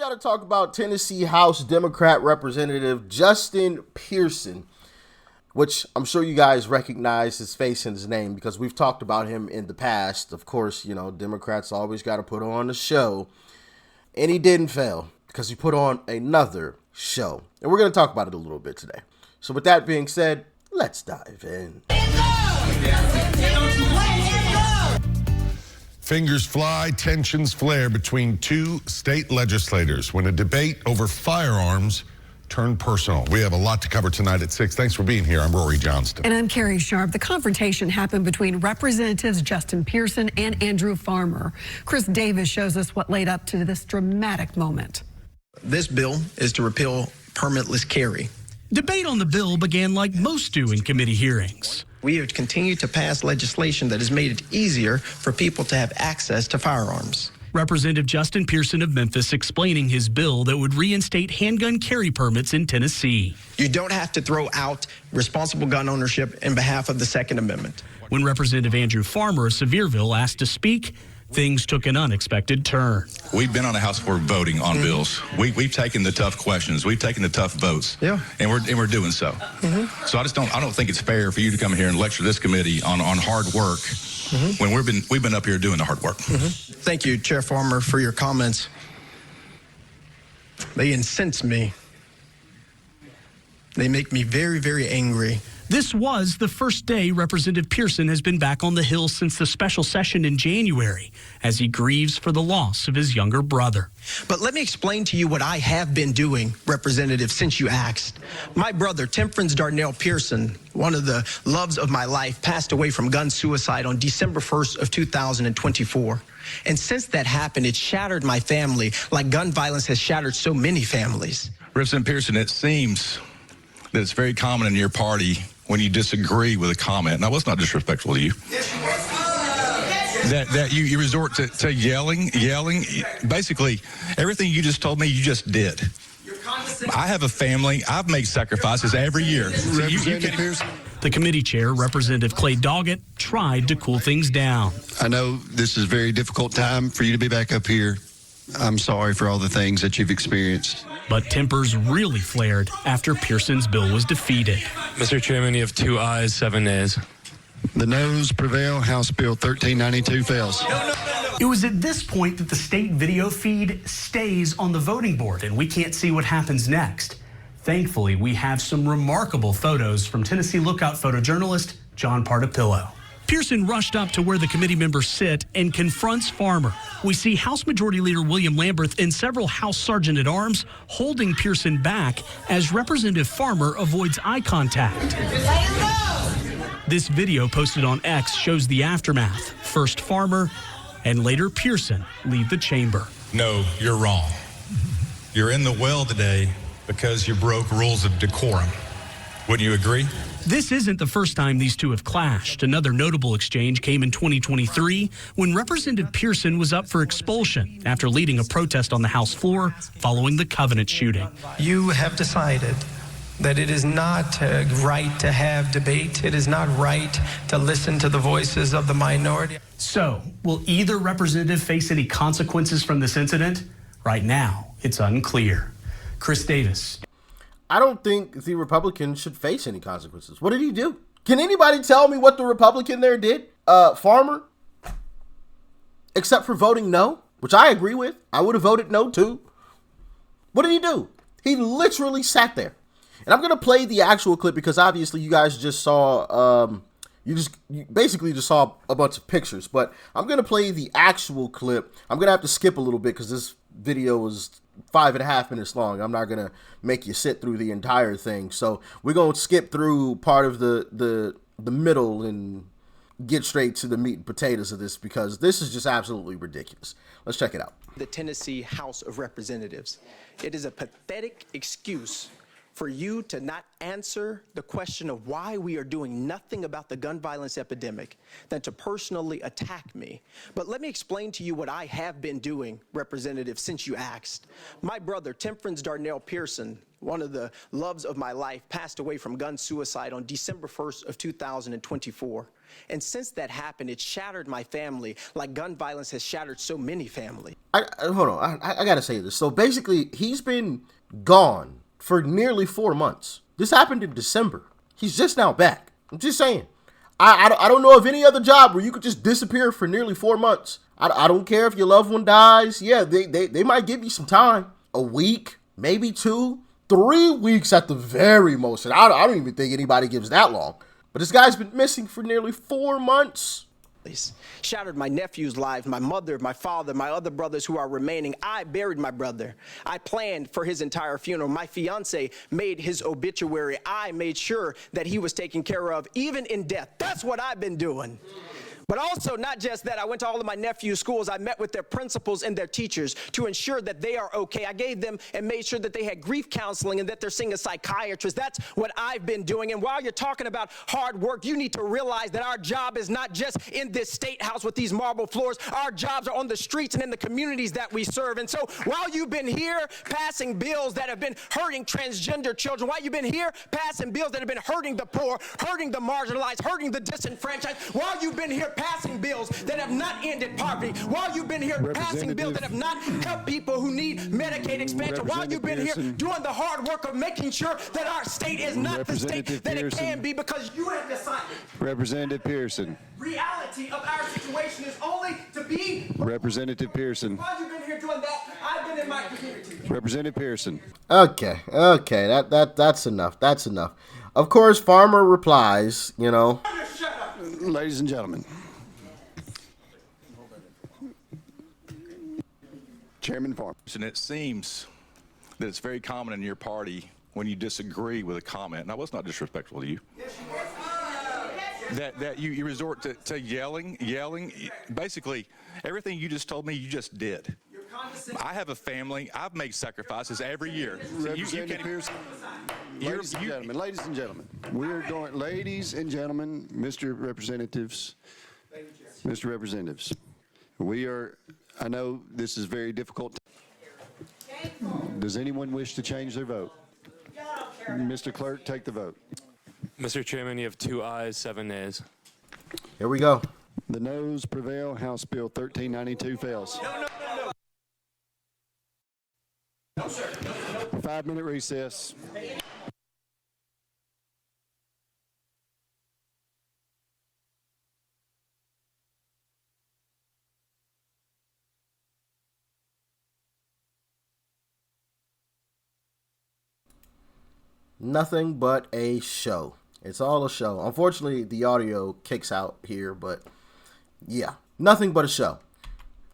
got to talk about Tennessee House Democrat Representative Justin Pearson, which I'm sure you guys recognize his face and his name because we've talked about him in the past. Of course, you know, Democrats always got to put on a show, and he didn't fail because he put on another show. And we're going to talk about it a little bit today. So with that being said, let's dive in. Fingers fly, tensions flare between two state legislators when a debate over firearms turned personal. We have a lot to cover tonight at 6. Thanks for being here. I'm Rory Johnston. And I'm Carrie Sharp. The confrontation happened between Representatives Justin Pearson and Andrew Farmer. Chris Davis shows us what laid up to this dramatic moment. This bill is to repeal permitless carry. Debate on the bill began like most do in committee hearings. We have continued to pass legislation that has made it easier for people to have access to firearms. Representative Justin Pearson of Memphis explaining his bill that would reinstate handgun carry permits in Tennessee. You don't have to throw out responsible gun ownership in behalf of the Second Amendment. When Representative Andrew Farmer of Sevierville asked to speak, things took an unexpected turn. We've been on the House floor voting on bills. We've taken the tough questions. We've taken the tough votes. Yeah. And we're doing so. So I don't think it's fair for you to come here and lecture this committee on hard work when we've been up here doing the hard work. Thank you, Chair Farmer, for your comments. They incense me. They make me very, very angry. This was the first day Representative Pearson has been back on the Hill since the special session in January, as he grieves for the loss of his younger brother. But let me explain to you what I have been doing, Representative, since you asked. My brother, Temperance Darnell Pearson, one of the loves of my life, passed away from gun suicide on December 1st of 2024. And since that happened, it shattered my family like gun violence has shattered so many families. Representative Pearson, it seems that it's very common in your party when you disagree with a comment. Now, it's not disrespectful to you. That you resort to yelling. Basically, everything you just told me, you just did. I have a family. I've made sacrifices every year. The committee chair, Representative Clay Doggett, tried to cool things down. I know this is a very difficult time for you to be back up here. I'm sorry for all the things that you've experienced. But tempers really flared after Pearson's bill was defeated. Mr. Chairman, you have 2 ayes, 7 nays. The noes prevail. House Bill 1392 fails. It was at this point that the state video feed stays on the voting board and we can't see what happens next. Thankfully, we have some remarkable photos from Tennessee Lookout photojournalist John Partapillo. Pearson rushed up to where the committee members sit and confronts Farmer. We see House Majority Leader William Lamberth and several House Sergeant-at-Arms holding Pearson back as Representative Farmer avoids eye contact. This video posted on X shows the aftermath. First Farmer and later Pearson leave the chamber. No, you're wrong. You're in the well today because you broke rules of decorum. Wouldn't you agree? This isn't the first time these two have clashed. Another notable exchange came in 2023 when Representative Pearson was up for expulsion after leading a protest on the House floor following the Covenant shooting. You have decided that it is not right to have debate. It is not right to listen to the voices of the minority. So, will either representative face any consequences from this incident? Right now, it's unclear. Chris Davis. I don't think the Republican should face any consequences. What did he do? Can anybody tell me what the Republican there did? Farmer? Except for voting no, which I agree with. I would have voted no too. What did he do? He literally sat there. And I'm going to play the actual clip because obviously you guys just saw, you basically just saw a bunch of pictures. But I'm going to play the actual clip. I'm going to have to skip a little bit because this video is 5.5 minutes long. I'm not going to make you sit through the entire thing. So we're going to skip through part of the middle and get straight to the meat and potatoes of this because this is just absolutely ridiculous. Let's check it out. The Tennessee House of Representatives. It is a pathetic excuse for you to not answer the question of why we are doing nothing about the gun violence epidemic than to personally attack me. But let me explain to you what I have been doing, Representative, since you asked. My brother, Darnell Pearson, one of the loves of my life, passed away from gun suicide on December 1st of 2024. And since that happened, it shattered my family like gun violence has shattered so many families. Hold on, I gotta say this. So basically, he's been gone for nearly 4 months. This happened in December. He's just now back. I'm just saying. I don't know of any other job where you could just disappear for nearly 4 months. I don't care if your loved one dies. Yeah, they might give you some time. A week, maybe 2, 3 weeks at the very most. And I don't even think anybody gives that long. But this guy's been missing for nearly 4 months. Shattered my nephew's lives, my mother, my father, my other brothers who are remaining. I buried my brother. I planned for his entire funeral. My fiance made his obituary. I made sure that he was taken care of, even in death. That's what I've been doing. But also, not just that, I went to all of my nephew's schools. I met with their principals and their teachers to ensure that they are okay. I gave them and made sure that they had grief counseling and that they're seeing a psychiatrist. That's what I've been doing. And while you're talking about hard work, you need to realize that our job is not just in this state house with these marble floors. Our jobs are on the streets and in the communities that we serve. And so while you've been here passing bills that have been hurting transgender children, while you've been here passing bills that have been hurting the poor, hurting the marginalized, hurting the disenfranchised, while you've been here passing bills that have not ended poverty, while you've been here passing bills that have not helped people who need Medicaid expansion, while you've been here doing the hard work of making sure that our state is not the state that it can be, because you have decided. Representative Pearson. Reality of our situation is only to be. Representative Pearson. While you've been here doing that, I've been in my community. Representative Pearson. Okay, that's enough. That's enough. Of course, Farmer replies, you know. Ladies and gentlemen. Chairman Farmer. And it seems that it's very common in your party when you disagree with a comment. And I was not disrespectful to you. That you resort to yelling. Basically, everything you just told me, you just did. I have a family. I've made sacrifices every year. So Representative Pearson. Ladies and gentlemen, we're going. Ladies and gentlemen, Mr. Representatives, we are. I know this is very difficult. Does anyone wish to change their vote? Mr. Clerk, take the vote. Mr. Chairman, you have 2 ayes, 7 nays. Here we go. The noes prevail. House Bill 1392 fails. No, sir. 5-minute recess. Nothing but a show. It's all a show. Unfortunately, the audio kicks out here, but yeah, nothing but a show.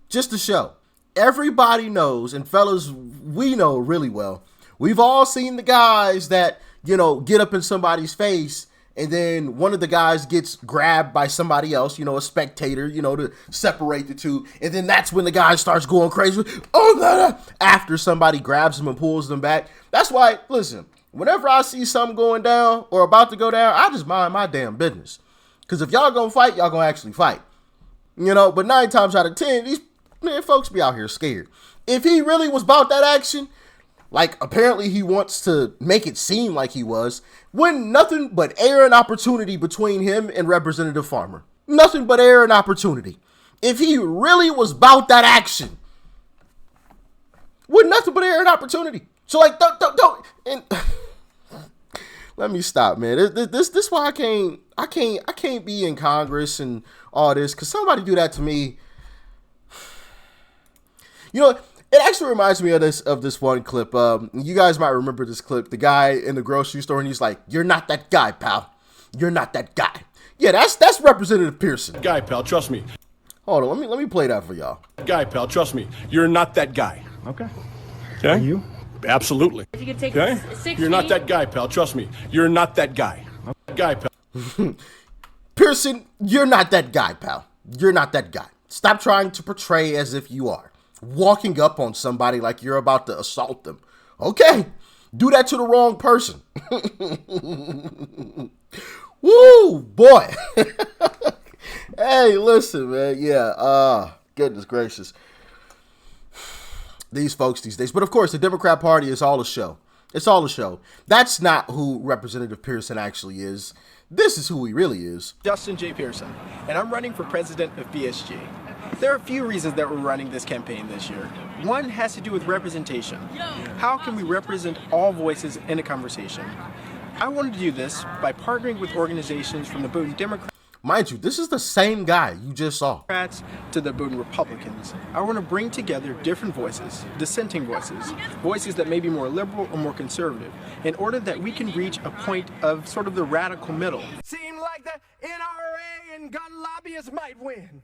Just a show. Everybody knows, and fellas, we know really well. We've all seen the guys that, you know, get up in somebody's face, and then one of the guys gets grabbed by somebody else, you know, a spectator, you know, to separate the two. And then that's when the guy starts going crazy. Oh, after somebody grabs them and pulls them back. That's why, listen, whenever I see something going down or about to go down, I just mind my damn business. Because if y'all gonna fight, y'all gonna actually fight. You know, but 9 times out of 10, these folks be out here scared. If he really was about that action, like apparently he wants to make it seem like he was, when nothing but air and opportunity between him and Representative Farmer. Nothing but air and opportunity. If he really was about that action, with nothing but air and opportunity. So like, don't. And let me stop, man. This why I can't be in Congress and all this, because somebody do that to me. You know, it actually reminds me of this one clip. You guys might remember this clip. The guy in the grocery store, and he's like, "You're not that guy, pal. You're not that guy." Yeah, that's Representative Pearson. Guy, pal, trust me. Hold on, let me play that for y'all. Guy, pal, trust me. You're not that guy. Okay. Okay. Are you? Absolutely. If you could take okay. 6 You're not feet. that guy, pal. Trust me. You're not that guy. Guy, pal. Pearson, you're not that guy, pal. You're not that guy. Stop trying to portray as if you are. Walking up on somebody like you're about to assault them. Okay. Do that to the wrong person. Woo, boy. Hey, listen, man. Yeah, goodness gracious. These folks these days. But of course, the Democrat Party is all a show. It's all a show. That's not who Representative Pearson actually is. This is who he really is. Justin J. Pearson, and I'm running for president of BSG. There are a few reasons that we're running this campaign this year. One has to do with representation. How can we represent all voices in a conversation? I wanted to do this by partnering with organizations from the Bowdoin Democrats. Mind you, this is the same guy you just saw. To the Bowdoin Republicans. I want to bring together different voices, dissenting voices, voices that may be more liberal or more conservative, in order that we can reach a point of sort of the radical middle. Seemed like the NRA and gun lobbyists might win.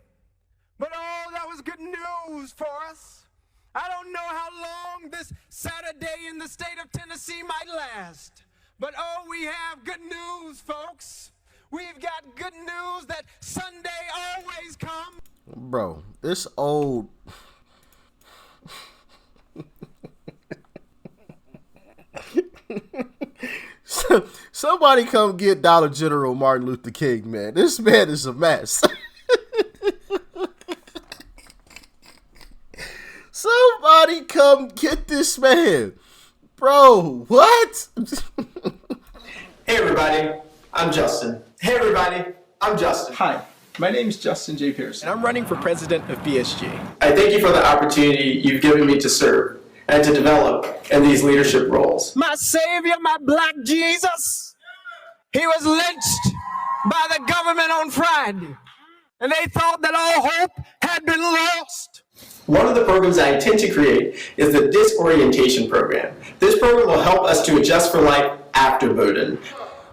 But oh, that was good news for us. I don't know how long this Saturday in the state of Tennessee might last. But oh, we have good news, folks. We've got good news that Sunday always comes. Bro, this old... Somebody come get Dollar General Martin Luther King, man. This man is a mess. Somebody come get this man. Bro, what? Hey everybody, I'm Justin. Hey everybody, I'm Justin. Hi, my name is Justin J. Pearson, and I'm running for president of BSG. I thank you for the opportunity you've given me to serve and to develop in these leadership roles. My savior, my black Jesus, he was lynched by the government on Friday, and they thought that all hope had been lost. One of the programs I intend to create is the disorientation program. This program will help us to adjust for life after Bowdoin.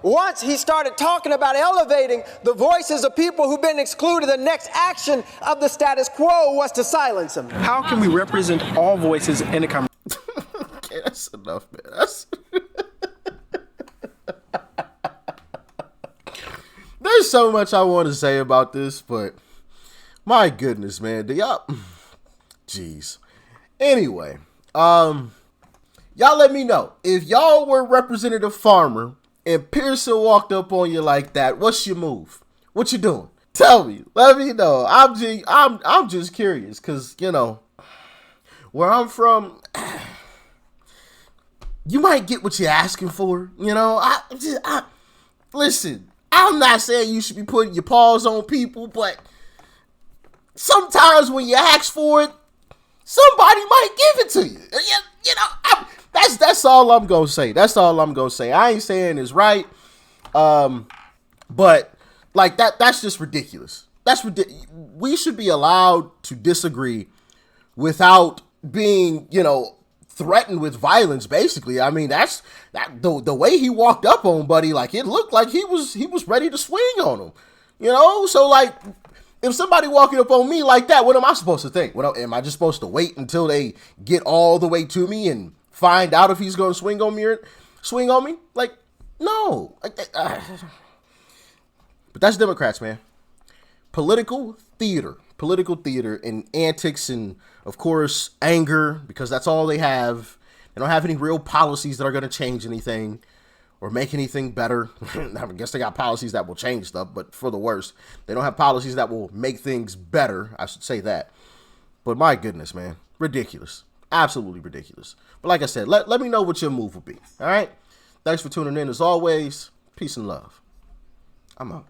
Once he started talking about elevating the voices of people who've been excluded, the next action of the status quo was to silence them. How can we represent all voices in a conversation? Okay, that's enough, man. That's... There's so much I want to say about this, but my goodness, man. Y'all... Jeez. Anyway, y'all let me know. If y'all were Representative Farmer and Pearson walked up on you like that, what's your move? What you doing? Tell me. Let me know. I'm just curious, because, you know, where I'm from, you might get what you're asking for. You know, listen, I'm not saying you should be putting your paws on people, but sometimes when you ask for it, somebody might give it to you. You know, that's all I'm gonna say. That's all I'm gonna say. I ain't saying it's right, but like that's just ridiculous. That's ridiculous. We should be allowed to disagree without being, you know, threatened with violence. Basically, I mean, that's the way he walked up on Buddy. Like, it looked like he was ready to swing on him. You know, so like, if somebody walking up on me like that, what am I supposed to think? Am I just supposed to wait until they get all the way to me and find out if he's going to swing on me? Like, no. But that's Democrats, man. Political theater and antics and, of course, anger, because that's all they have. They don't have any real policies that are going to change anything or make anything better. I guess they got policies that will change stuff, but for the worst. They don't have policies that will make things better. I should say that. But my goodness, man. Ridiculous. Absolutely ridiculous. But like I said, let me know what your move will be. All right? Thanks for tuning in as always. Peace and love. I'm out.